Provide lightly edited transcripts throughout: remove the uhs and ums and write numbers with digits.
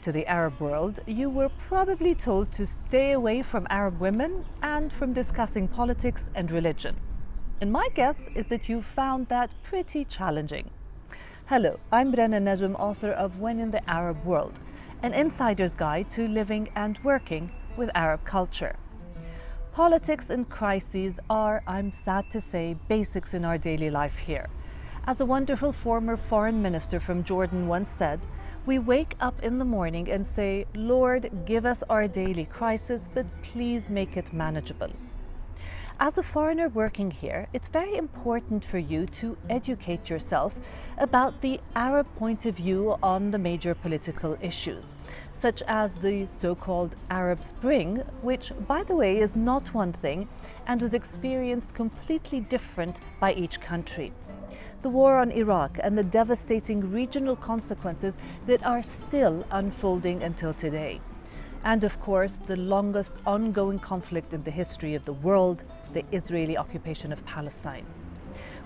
to the Arab world, you were probably told to stay away from Arab women and from discussing politics and religion. And my guess is that you found that pretty challenging. Hello, I'm Rana Nejem, author of When in the Arab World, an insider's guide to living and working with Arab culture. Politics and crises are, I'm sad to say, basics in our daily life here. As a wonderful former foreign minister from Jordan once said, we wake up in the morning and say, Lord, give us our daily crisis, but please make it manageable. As a foreigner working here, it's very important for you to educate yourself about the Arab point of view on the major political issues, such as the so-called Arab Spring, which, by the way, is not one thing and was experienced completely different by each country. The war on Iraq and the devastating regional consequences that are still unfolding until today. And of course, the longest ongoing conflict in the history of the world, the Israeli occupation of Palestine.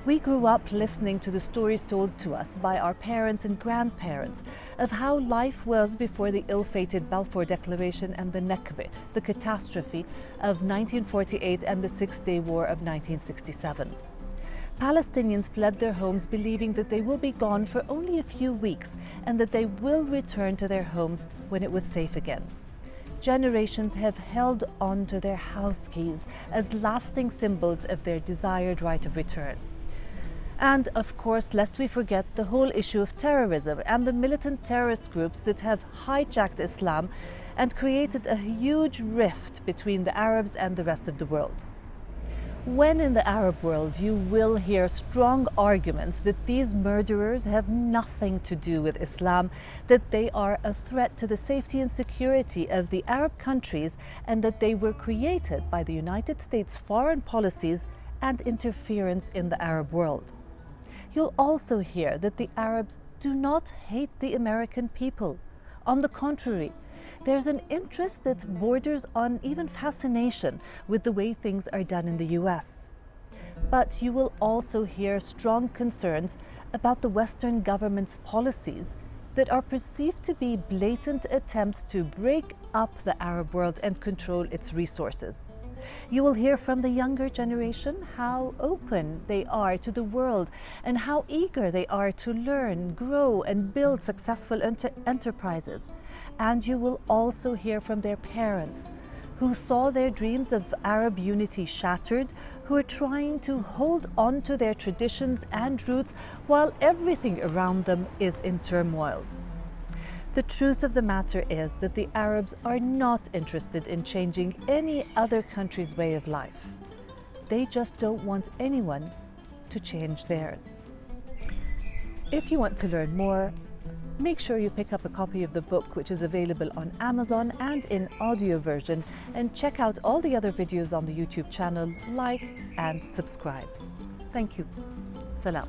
We grew up listening to the stories told to us by our parents and grandparents of how life was before the ill-fated Balfour Declaration and the Nakba, the catastrophe of 1948 and the Six-Day War of 1967. Palestinians fled their homes believing that they will be gone for only a few weeks and that they will return to their homes when it was safe again. Generations have held on to their house keys as lasting symbols of their desired right of return. And of course, lest we forget the whole issue of terrorism and the militant terrorist groups that have hijacked Islam and created a huge rift between the Arabs and the rest of the world. When in the Arab world, you will hear strong arguments that these murderers have nothing to do with Islam, that they are a threat to the safety and security of the Arab countries, and that they were created by the United States' foreign policies and interference in the Arab world. You'll also hear that the Arabs do not hate the American people. On the contrary, there's an interest that borders on even fascination with the way things are done in the US. But you will also hear strong concerns about the Western government's policies that are perceived to be blatant attempts to break up the Arab world and control its resources. You will hear from the younger generation how open they are to the world and how eager they are to learn, grow, and build successful enterprises. And you will also hear from their parents who saw their dreams of Arab unity shattered, who are trying to hold on to their traditions and roots while everything around them is in turmoil. The truth of the matter is that the Arabs are not interested in changing any other country's way of life. They just don't want anyone to change theirs. If you want to learn more, make sure you pick up a copy of the book, which is available on Amazon and in audio version, and check out all the other videos on the YouTube channel, like and subscribe. Thank you. Salam.